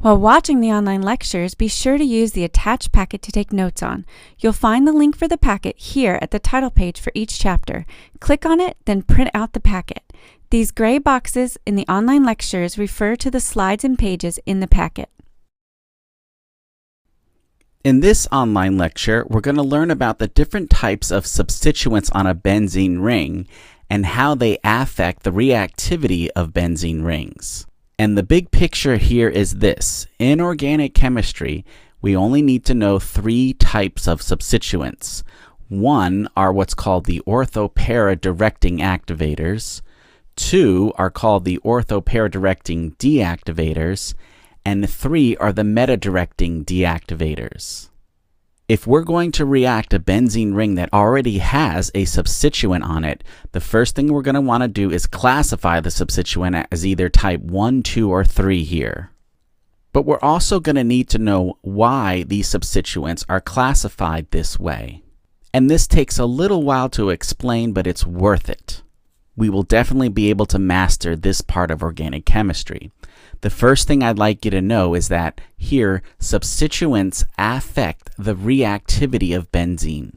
While watching the online lectures, be sure to use the attached packet to take notes on. You'll find the link for the packet here at the title page for each chapter. Click on it, then print out the packet. These gray boxes in the online lectures refer to the slides and pages in the packet. In this online lecture, we're going to learn about the different types of substituents on a benzene ring and how they affect the reactivity of benzene rings. And the big picture here is this. In organic chemistry, we only need to know 3 types of substituents. One are what's called the ortho-para-directing activators. 2 are called the ortho-para-directing deactivators. And 3 are the meta-directing deactivators. If we're going to react a benzene ring that already has a substituent on it, the first thing we're going to want to do is classify the substituent as either type 1, 2, or 3 here. But we're also going to need to know why these substituents are classified this way. And this takes a little while to explain, but it's worth it. We will definitely be able to master this part of organic chemistry. The first thing I'd like you to know is that here, substituents affect the reactivity of benzene.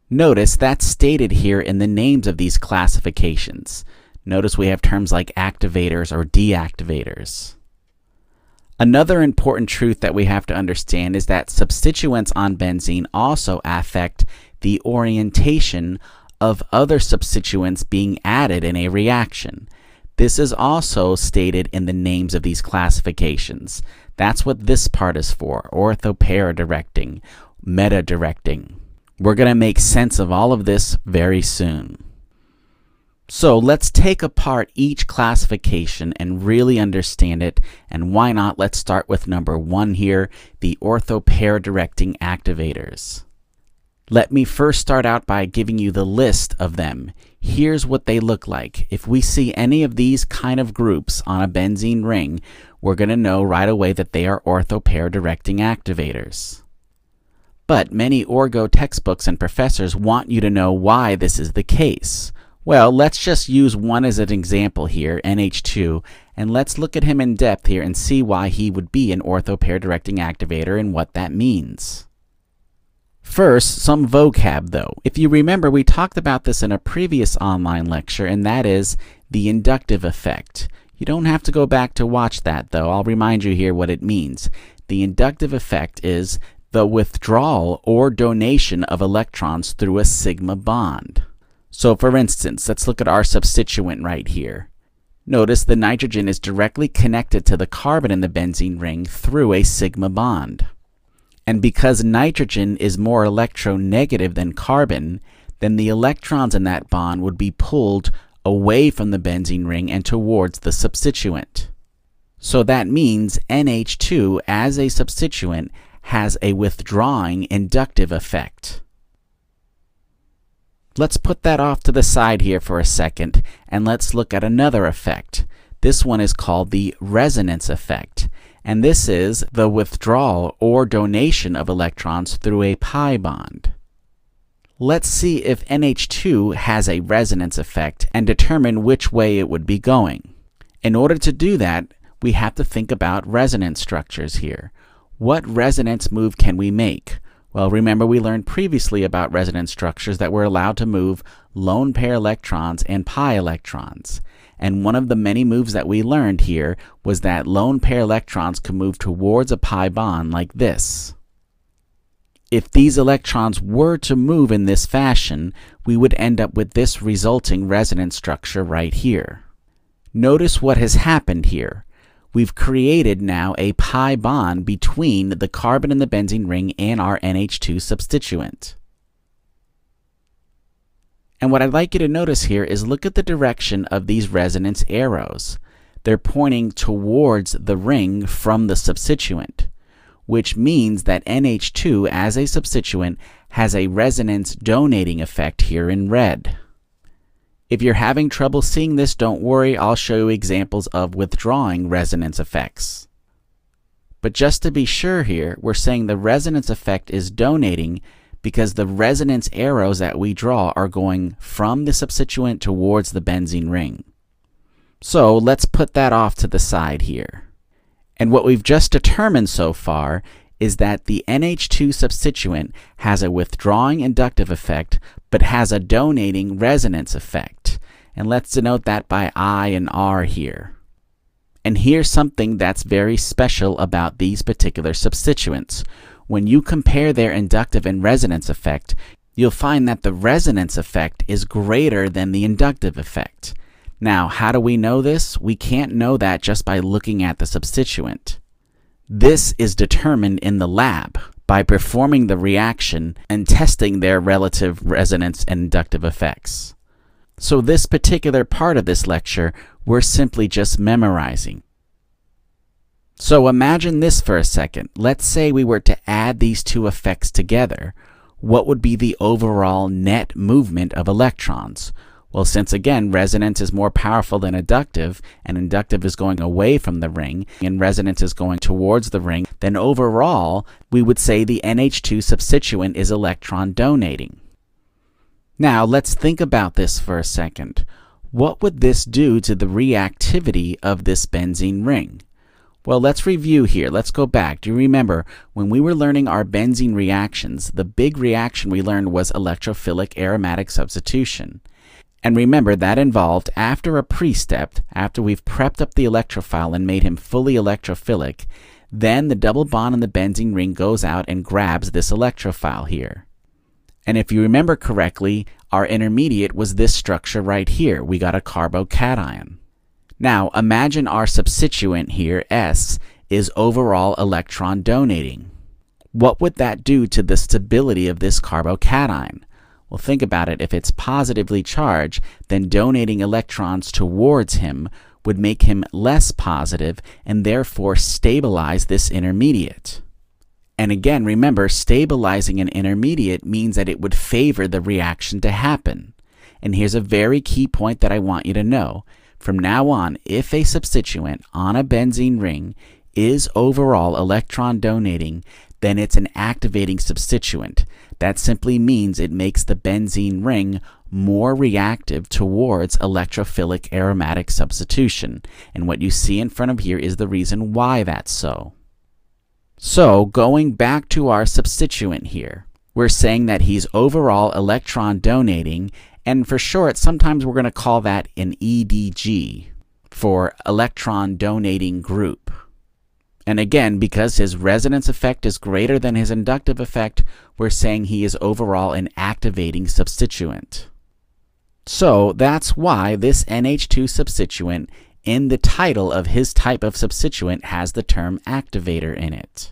Notice that's stated here in the names of these classifications. Notice we have terms like activators or deactivators. Another important truth that we have to understand is that substituents on benzene also affect the orientation of other substituents being added in a reaction. This is also stated in the names of these classifications. That's what this part is for, ortho-para-directing, meta-directing. We're going to make sense of all of this very soon. So let's take apart each classification and really understand it, and why not, let's start with number 1 here, the ortho-para-directing activators. Let me first start out by giving you the list of them. Here's what they look like. If we see any of these kind of groups on a benzene ring, we're going to know right away that they are ortho-para-directing activators. But many orgo textbooks and professors want you to know why this is the case. Well, let's just use one as an example here, NH2, and let's look at him in depth here and see why he would be an ortho-para-directing activator and what that means. First, some vocab though. If you remember, we talked about this in a previous online lecture, and that is the inductive effect. You don't have to go back to watch that though. I'll remind you here what it means. The inductive effect is the withdrawal or donation of electrons through a sigma bond. So for instance, let's look at our substituent right here. Notice the nitrogen is directly connected to the carbon in the benzene ring through a sigma bond. And because nitrogen is more electronegative than carbon, then the electrons in that bond would be pulled away from the benzene ring and towards the substituent. So that means NH2 as a substituent has a withdrawing inductive effect. Let's put that off to the side here for a second, and let's look at another effect. This one is called the resonance effect. And this is the withdrawal or donation of electrons through a pi bond. Let's see if NH2 has a resonance effect and determine which way it would be going. In order to do that, we have to think about resonance structures here. What resonance move can we make? Well, remember we learned previously about resonance structures that were allowed to move lone pair electrons and pi electrons. And one of the many moves that we learned here was that lone pair electrons could move towards a pi bond like this. If these electrons were to move in this fashion, we would end up with this resulting resonance structure right here. Notice what has happened here. We've created now a pi bond between the carbon in the benzene ring and our NH2 substituent. And what I'd like you to notice here is look at the direction of these resonance arrows. They're pointing towards the ring from the substituent, which means that NH2 as a substituent has a resonance donating effect here in red. If you're having trouble seeing this, don't worry, I'll show you examples of withdrawing resonance effects. But just to be sure here, we're saying the resonance effect is donating because the resonance arrows that we draw are going from the substituent towards the benzene ring. So let's put that off to the side here. And what we've just determined so far is that the NH2 substituent has a withdrawing inductive effect, but has a donating resonance effect. And let's denote that by I and R here. And here's something that's very special about these particular substituents. When you compare their inductive and resonance effect, you'll find that the resonance effect is greater than the inductive effect. Now, how do we know this? We can't know that just by looking at the substituent. This is determined in the lab by performing the reaction and testing their relative resonance and inductive effects. So this particular part of this lecture, we're simply just memorizing. So imagine this for a second. Let's say we were to add these two effects together. What would be the overall net movement of electrons? Well, since again, resonance is more powerful than inductive, and inductive is going away from the ring, and resonance is going towards the ring, then overall, we would say the NH2 substituent is electron donating. Now, let's think about this for a second. What would this do to the reactivity of this benzene ring? Well, let's review here. Let's go back. Do you remember when we were learning our benzene reactions, the big reaction we learned was electrophilic aromatic substitution. And remember, that involved, after a pre-step, after we've prepped up the electrophile and made him fully electrophilic, then the double bond in the benzene ring goes out and grabs this electrophile here. And if you remember correctly, our intermediate was this structure right here. We got a carbocation. Now, imagine our substituent here, S, is overall electron donating. What would that do to the stability of this carbocation? Well, think about it. If it's positively charged, then donating electrons towards him would make him less positive and therefore stabilize this intermediate. And again, remember, stabilizing an intermediate means that it would favor the reaction to happen. And here's a very key point that I want you to know. From now on, if a substituent on a benzene ring is overall electron donating, then it's an activating substituent. That simply means it makes the benzene ring more reactive towards electrophilic aromatic substitution. And what you see in front of here is the reason why that's so. So, going back to our substituent here, we're saying that he's overall electron donating, and for short, sometimes we're going to call that an EDG, for electron donating group. And again, because his resonance effect is greater than his inductive effect, we're saying he is overall an activating substituent. So that's why this NH2 substituent in the title of his type of substituent has the term activator in it.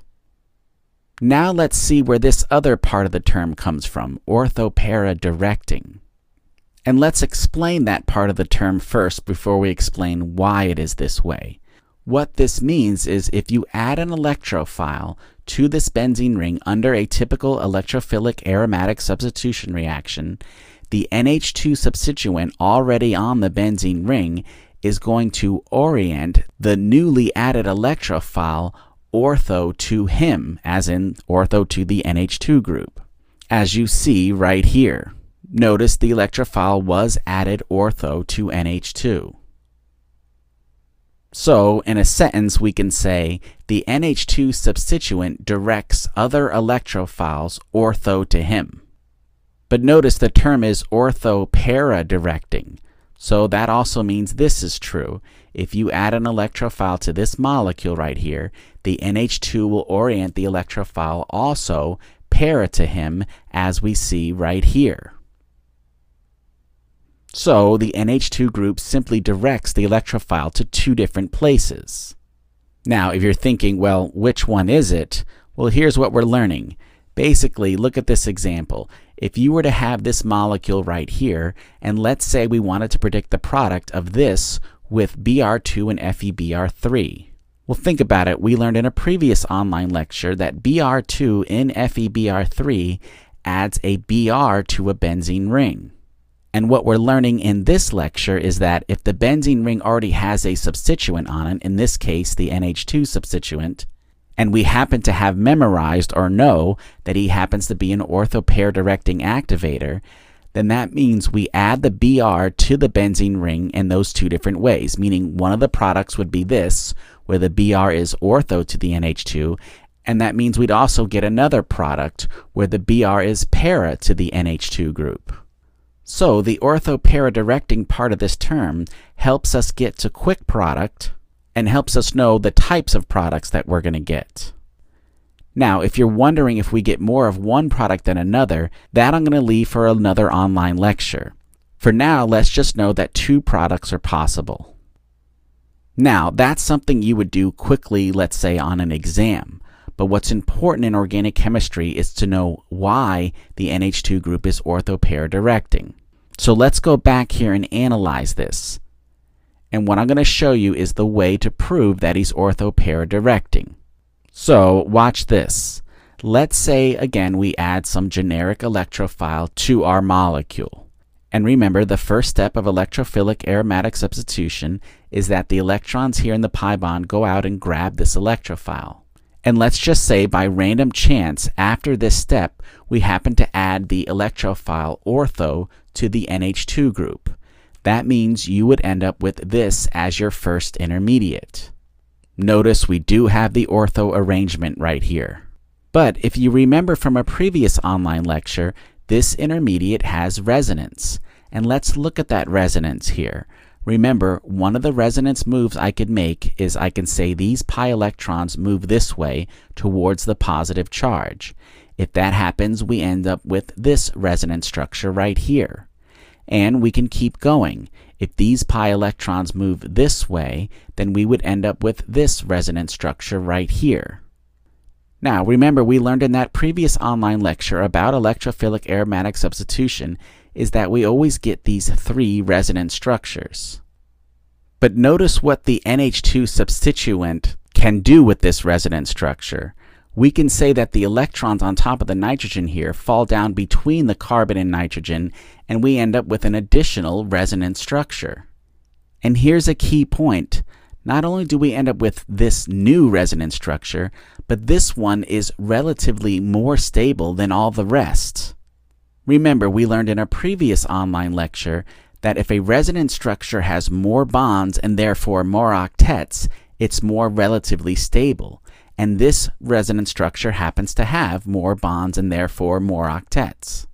Now let's see where this other part of the term comes from, ortho-para directing. And let's explain that part of the term first before we explain why it is this way. What this means is if you add an electrophile to this benzene ring under a typical electrophilic aromatic substitution reaction, the NH2 substituent already on the benzene ring is going to orient the newly added electrophile ortho to him, as in ortho to the NH2 group, as you see right here. Notice the electrophile was added ortho to NH2. So, in a sentence, we can say, the NH2 substituent directs other electrophiles ortho to him. But notice the term is ortho-para directing. So that also means this is true. If you add an electrophile to this molecule right here, the NH2 will orient the electrophile also para to him, as we see right here. So the NH2 group simply directs the electrophile to two different places. Now, if you're thinking, well, which one is it? Well, here's what we're learning. Basically, look at this example. If you were to have this molecule right here, and let's say we wanted to predict the product of this with Br2 and FeBr3. Well, think about it. We learned in a previous online lecture that Br2 in FeBr3 adds a Br to a benzene ring. And what we're learning in this lecture is that if the benzene ring already has a substituent on it, in this case the NH2 substituent, and we happen to have memorized or know that he happens to be an ortho-para directing activator, then that means we add the Br to the benzene ring in those two different ways, meaning one of the products would be this, where the Br is ortho to the NH2, and that means we'd also get another product where the Br is para to the NH2 group. So the ortho-para directing part of this term helps us get to quick product and helps us know the types of products that we're going to get. Now, if you're wondering if we get more of one product than another, that I'm going to leave for another online lecture. For now, let's just know that 2 products are possible. Now, that's something you would do quickly, let's say, on an exam. But what's important in organic chemistry is to know why the NH2 group is ortho-para directing. So let's go back here and analyze this. And what I'm going to show you is the way to prove that he's ortho-para directing. So watch this. Let's say, again, we add some generic electrophile to our molecule. And remember, the first step of electrophilic aromatic substitution is that the electrons here in the pi bond go out and grab this electrophile. And let's just say by random chance, after this step, we happen to add the electrophile ortho to the NH2 group. That means you would end up with this as your first intermediate. Notice we do have the ortho arrangement right here. But if you remember from a previous online lecture, this intermediate has resonance. And let's look at that resonance here. Remember, one of the resonance moves I could make is I can say these pi electrons move this way towards the positive charge. If that happens, we end up with this resonance structure right here. And we can keep going. If these pi electrons move this way, then we would end up with this resonance structure right here. Now, remember, we learned in that previous online lecture about electrophilic aromatic substitution is that we always get these 3 resonance structures. But notice what the NH2 substituent can do with this resonance structure. We can say that the electrons on top of the nitrogen here fall down between the carbon and nitrogen, and we end up with an additional resonance structure. And here's a key point. Not only do we end up with this new resonance structure, but this one is relatively more stable than all the rest. Remember, we learned in a previous online lecture that if a resonance structure has more bonds and therefore more octets, it's more relatively stable. And this resonance structure happens to have more bonds and therefore more octets.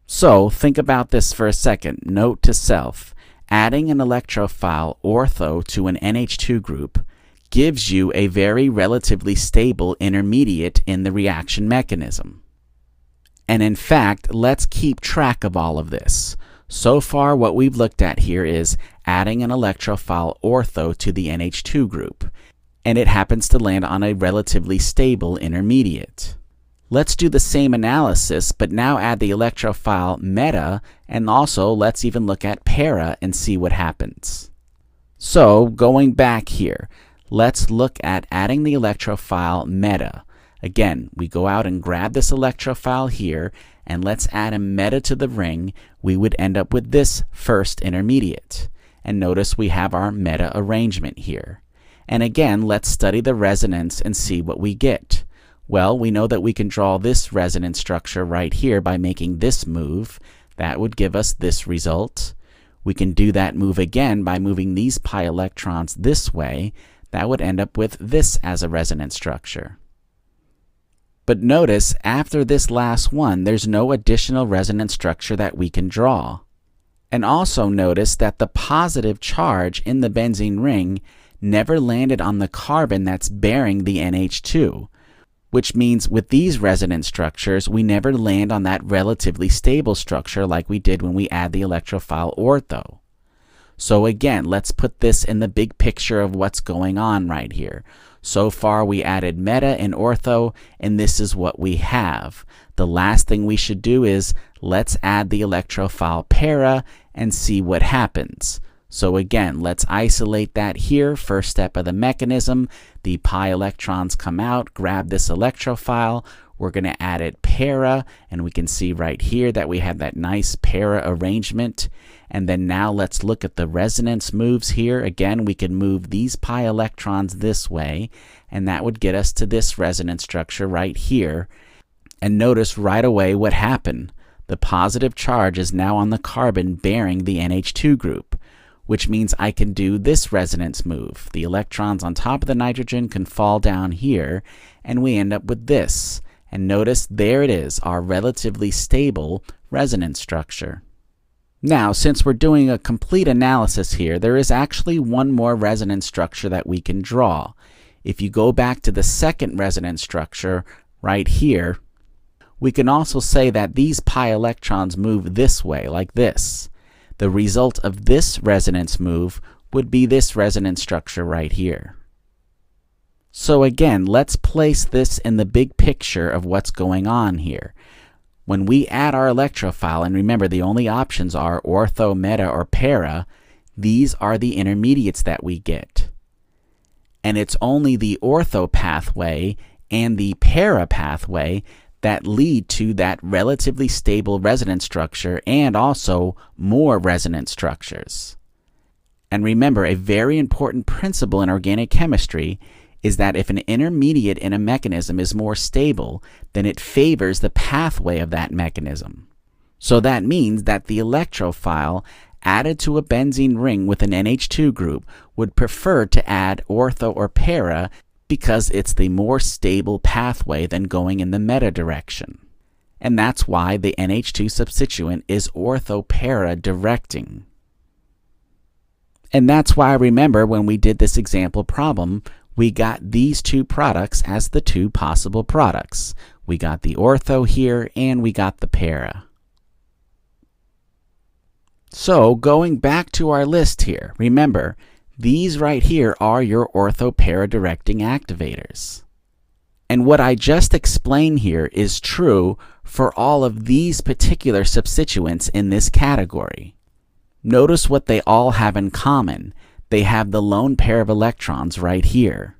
So think about this for a second. Note to self, adding an electrophile ortho to an NH2 group gives you a very relatively stable intermediate in the reaction mechanism. And in fact, let's keep track of all of this. So far, what we've looked at here is adding an electrophile ortho to the NH2 group, and it happens to land on a relatively stable intermediate. Let's do the same analysis, but now add the electrophile meta, and also let's even look at para and see what happens. So, going back here, let's look at adding the electrophile meta. Again, we go out and grab this electrophile here, and let's add a meta to the ring. We would end up with this first intermediate. And notice we have our meta arrangement here. And again, let's study the resonance and see what we get. Well, we know that we can draw this resonance structure right here by making this move. That would give us this result. We can do that move again by moving these pi electrons this way. That would end up with this as a resonance structure. But notice, after this last one, there's no additional resonance structure that we can draw. And also notice that the positive charge in the benzene ring never landed on the carbon that's bearing the NH2, which means with these resonance structures, we never land on that relatively stable structure like we did when we add the electrophile ortho. So again, let's put this in the big picture of what's going on right here. So far, we added meta and ortho, and this is what we have. The last thing we should do is let's add the electrophile para and see what happens. So again, let's isolate that here. First step of the mechanism, the pi electrons come out, grab this electrophile. We're going to add it para, and we can see right here that we have that nice para arrangement. And then now let's look at the resonance moves here. Again, we can move these pi electrons this way, and that would get us to this resonance structure right here. And notice right away what happened. The positive charge is now on the carbon bearing the NH2 group, which means I can do this resonance move. The electrons on top of the nitrogen can fall down here, and we end up with this. And notice there it is, our relatively stable resonance structure. Now, since we're doing a complete analysis here, there is actually one more resonance structure that we can draw. If you go back to the second resonance structure right here, we can also say that these pi electrons move this way, like this. The result of this resonance move would be this resonance structure right here. So again, let's place this in the big picture of what's going on here. When we add our electrophile, and remember the only options are ortho, meta, or para, these are the intermediates that we get. And it's only the ortho pathway and the para pathway that lead to that relatively stable resonance structure and also more resonance structures. And remember, a very important principle in organic chemistry is that if an intermediate in a mechanism is more stable, then it favors the pathway of that mechanism. So that means that the electrophile added to a benzene ring with an NH2 group would prefer to add ortho or para because it's the more stable pathway than going in the meta direction. And that's why the NH2 substituent is ortho-para directing. And that's why, remember, when we did this example problem, we got these two products as the two possible products. We got the ortho here, and we got the para. So, going back to our list here, remember, these right here are your ortho-para directing activators. And what I just explained here is true for all of these particular substituents in this category. Notice what they all have in common. They have the lone pair of electrons right here.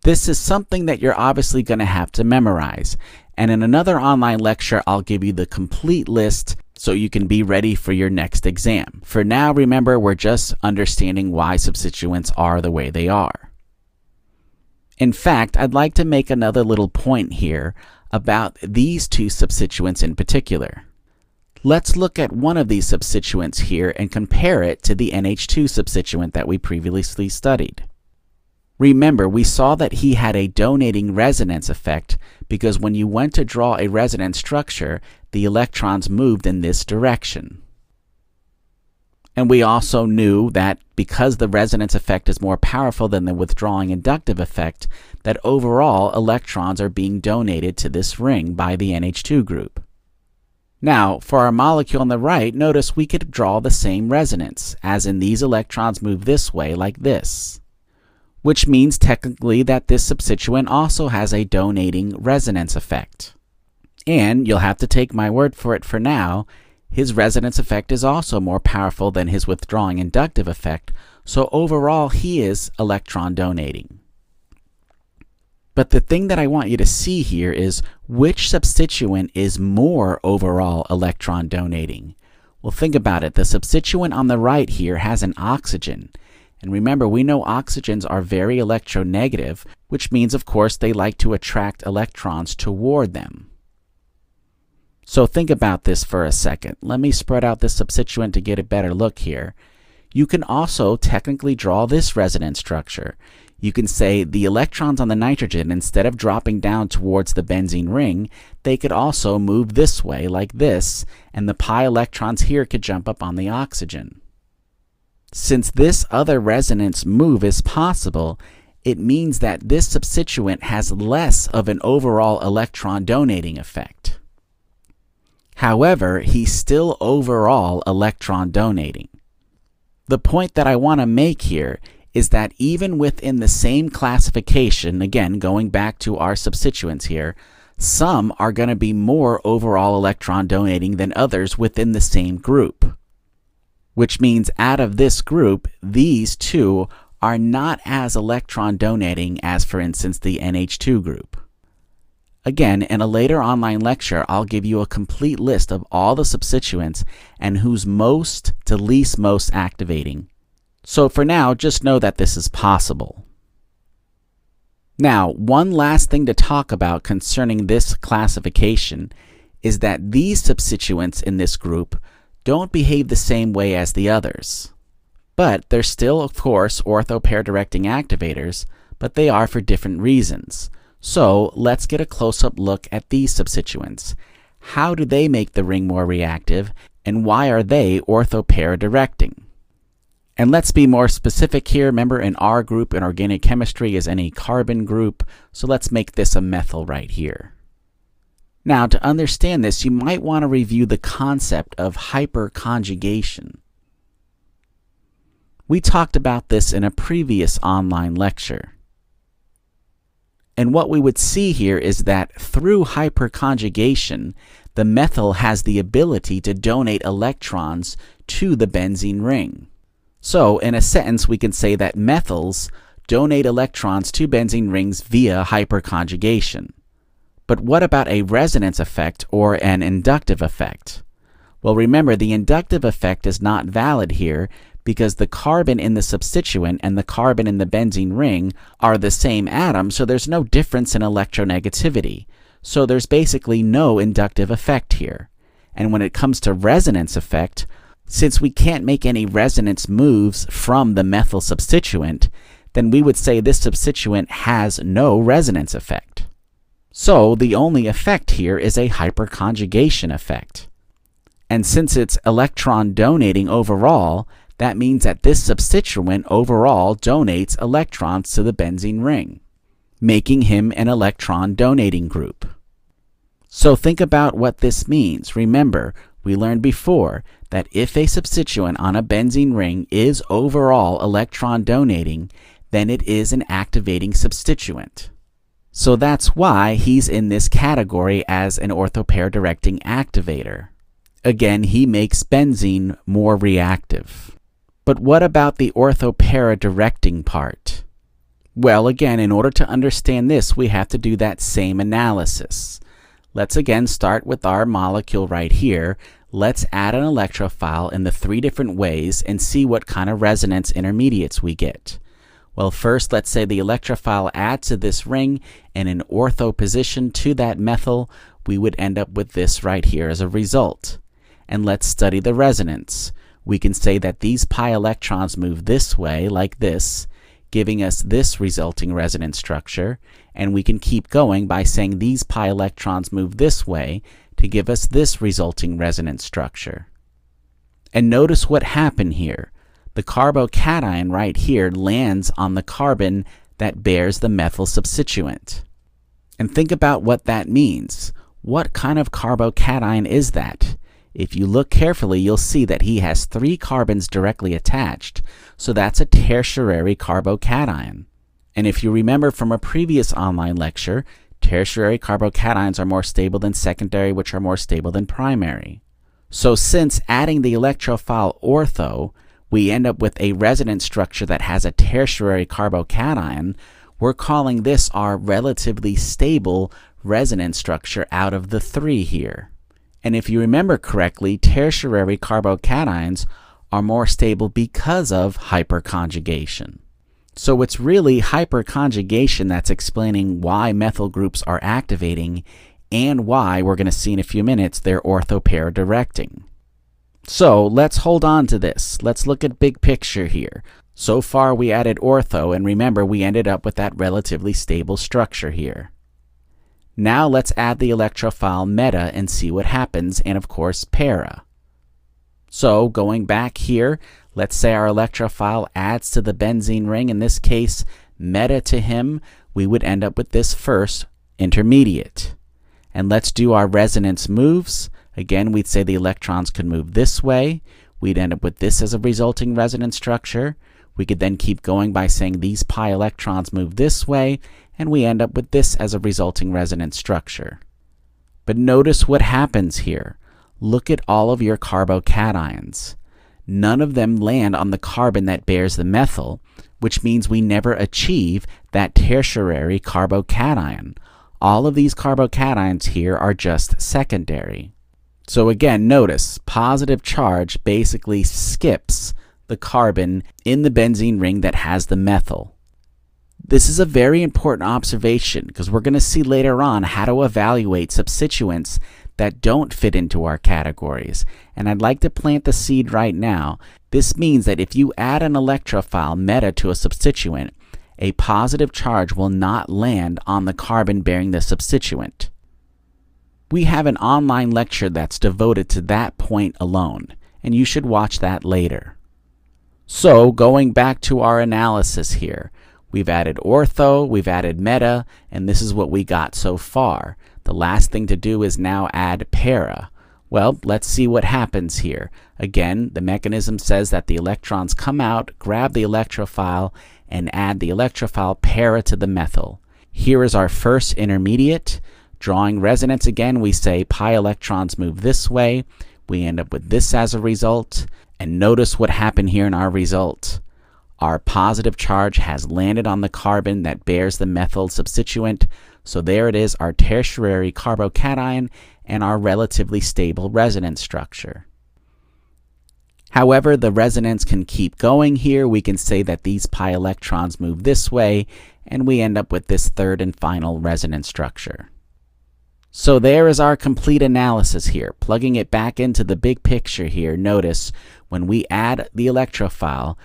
This is something that you're obviously going to have to memorize. And in another online lecture, I'll give you the complete list so you can be ready for your next exam. For now, remember, we're just understanding why substituents are the way they are. In fact, I'd like to make another little point here about these two substituents in particular. Let's look at one of these substituents here and compare it to the NH2 substituent that we previously studied. Remember, we saw that he had a donating resonance effect because when you went to draw a resonance structure, the electrons moved in this direction. And we also knew that because the resonance effect is more powerful than the withdrawing inductive effect, that overall electrons are being donated to this ring by the NH2 group. Now, for our molecule on the right, notice we could draw the same resonance, as in these electrons move this way like this, which means technically that this substituent also has a donating resonance effect. And you'll have to take my word for it for now, his resonance effect is also more powerful than his withdrawing inductive effect, so overall he is electron donating. But the thing that I want you to see here is which substituent is more overall electron donating. Well, think about it. The substituent on the right here has an oxygen. And remember, we know oxygens are very electronegative, which means, of course, they like to attract electrons toward them. So think about this for a second. Let me spread out this substituent to get a better look here. You can also technically draw this resonance structure. You can say the electrons on the nitrogen, instead of dropping down towards the benzene ring, they could also move this way like this, and the pi electrons here could jump up on the oxygen. Since this other resonance move is possible, it means that this substituent has less of an overall electron donating effect. However, he's still overall electron donating. The point that I want to make here is that even within the same classification, again, going back to our substituents here, some are going to be more overall electron donating than others within the same group. Which means out of this group, these two are not as electron donating as, for instance, the NH2 group. Again, in a later online lecture, I'll give you a complete list of all the substituents and who's most to least most activating. So for now, just know that this is possible. Now, one last thing to talk about concerning this classification is that these substituents in this group don't behave the same way as the others. But they're still, of course, ortho-pair directing activators, but they are for different reasons. So let's get a close-up look at these substituents. How do they make the ring more reactive, and why are they ortho-pair directing? And let's be more specific here. Remember, an R group in organic chemistry is any carbon group, so let's make this a methyl right here. Now, to understand this, you might want to review the concept of hyperconjugation. We talked about this in a previous online lecture. And what we would see here is that through hyperconjugation, the methyl has the ability to donate electrons to the benzene ring. So, in a sentence, we can say that methyls donate electrons to benzene rings via hyperconjugation. But what about a resonance effect or an inductive effect? Well, remember, the inductive effect is not valid here because the carbon in the substituent and the carbon in the benzene ring are the same atom, so there's no difference in electronegativity. So there's basically no inductive effect here. And when it comes to resonance effect, since we can't make any resonance moves from the methyl substituent, then we would say this substituent has no resonance effect. So the only effect here is a hyperconjugation effect. And since it's electron donating overall, that means that this substituent overall donates electrons to the benzene ring, making him an electron donating group. So think about what this means. Remember, we learned before that if a substituent on a benzene ring is overall electron donating, then it is an activating substituent. So that's why he's in this category as an ortho-pair directing activator. Again, he makes benzene more reactive. But what about the ortho-para directing part? Well, again, in order to understand this, we have to do that same analysis. Let's again start with our molecule right here. Let's add an electrophile in the 3 different ways and see what kind of resonance intermediates we get. Well, first, let's say the electrophile adds to this ring in an ortho position to that methyl. We would end up with this right here as a result. And let's study the resonance. We can say that these pi electrons move this way, like this, giving us this resulting resonance structure, and we can keep going by saying these pi electrons move this way to give us this resulting resonance structure. And notice what happened here. The carbocation right here lands on the carbon that bears the methyl substituent. And think about what that means. What kind of carbocation is that? If you look carefully, you'll see that he has 3 carbons directly attached, so that's a tertiary carbocation. And if you remember from a previous online lecture, tertiary carbocations are more stable than secondary, which are more stable than primary. So since adding the electrophile ortho, we end up with a resonance structure that has a tertiary carbocation, we're calling this our relatively stable resonance structure out of the 3 here. And if you remember correctly, tertiary carbocations are more stable because of hyperconjugation. So it's really hyperconjugation that's explaining why methyl groups are activating and why, we're going to see in a few minutes, they're ortho-pair directing. So let's hold on to this. Let's look at big picture here. So far we added ortho, and remember we ended up with that relatively stable structure here. Now let's add the electrophile meta and see what happens, and of course para. So going back here, let's say our electrophile adds to the benzene ring, in this case meta to him, we would end up with this first intermediate. And let's do our resonance moves. Again, we'd say the electrons could move this way. We'd end up with this as a resulting resonance structure. We could then keep going by saying these pi electrons move this way, and we end up with this as a resulting resonance structure. But notice what happens here. Look at all of your carbocations. None of them land on the carbon that bears the methyl, which means we never achieve that tertiary carbocation. All of these carbocations here are just secondary. So again, notice, positive charge basically skips the carbon in the benzene ring that has the methyl. This is a very important observation because we're going to see later on how to evaluate substituents that don't fit into our categories. And I'd like to plant the seed right now. This means that if you add an electrophile meta to a substituent, a positive charge will not land on the carbon bearing the substituent. We have an online lecture that's devoted to that point alone, and you should watch that later. So, going back to our analysis here, we've added ortho, we've added meta, and this is what we got so far. The last thing to do is now add para. Well, let's see what happens here. Again, the mechanism says that the electrons come out, grab the electrophile, and add the electrophile para to the methyl. Here is our first intermediate. Drawing resonance again, we say pi electrons move this way. We end up with this as a result. And notice what happened here in our result. Our positive charge has landed on the carbon that bears the methyl substituent. So there it is, our tertiary carbocation and our relatively stable resonance structure. However, the resonance can keep going here. We can say that these pi electrons move this way, and we end up with this third and final resonance structure. So there is our complete analysis here. Plugging it back into the big picture here, notice when we add the electrophile,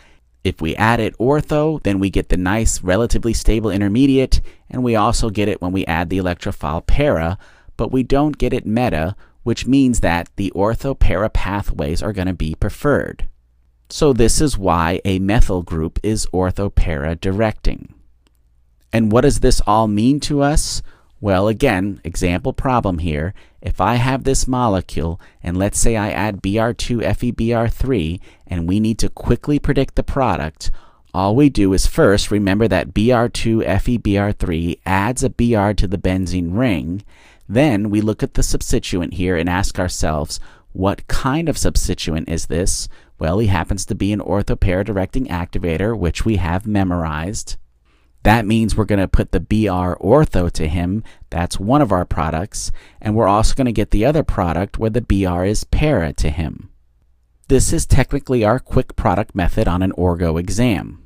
if we add it ortho, then we get the nice relatively stable intermediate, and we also get it when we add the electrophile para, but we don't get it meta, which means that the ortho-para pathways are going to be preferred. So this is why a methyl group is ortho-para directing. And what does this all mean to us? Well, again, example problem here. If I have this molecule, and let's say I add Br2FeBr3, and we need to quickly predict the product, all we do is first remember that Br2FeBr3 adds a Br to the benzene ring. Then we look at the substituent here and ask ourselves, what kind of substituent is this? Well, he happens to be an ortho-para directing activator, which we have memorized. That means we're going to put the Br ortho to him. That's one of our products. And we're also going to get the other product where the Br is para to him. This is technically our quick product method on an orgo exam.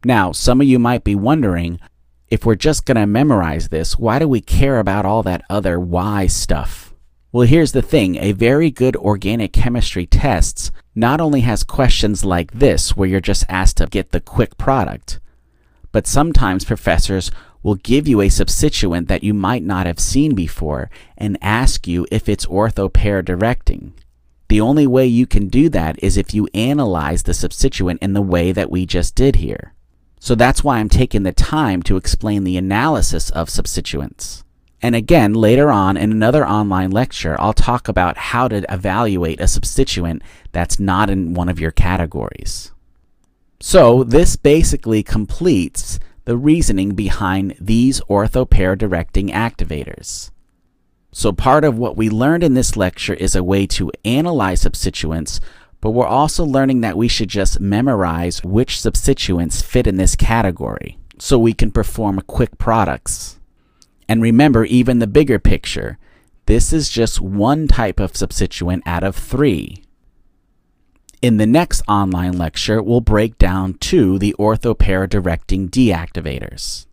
Now, some of you might be wondering, if we're just going to memorize this, why do we care about all that other why stuff? Well, here's the thing. A very good organic chemistry tests not only has questions like this, where you're just asked to get the quick product, but sometimes professors will give you a substituent that you might not have seen before and ask you if it's ortho-para directing. The only way you can do that is if you analyze the substituent in the way that we just did here. So that's why I'm taking the time to explain the analysis of substituents. And again, later on in another online lecture, I'll talk about how to evaluate a substituent that's not in one of your categories. So this basically completes the reasoning behind these ortho-para directing activators. So part of what we learned in this lecture is a way to analyze substituents, but we're also learning that we should just memorize which substituents fit in this category so we can perform quick products. And remember even the bigger picture. This is just one type of substituent out of 3. In the next online lecture, we'll break down 2 the ortho-para directing deactivators.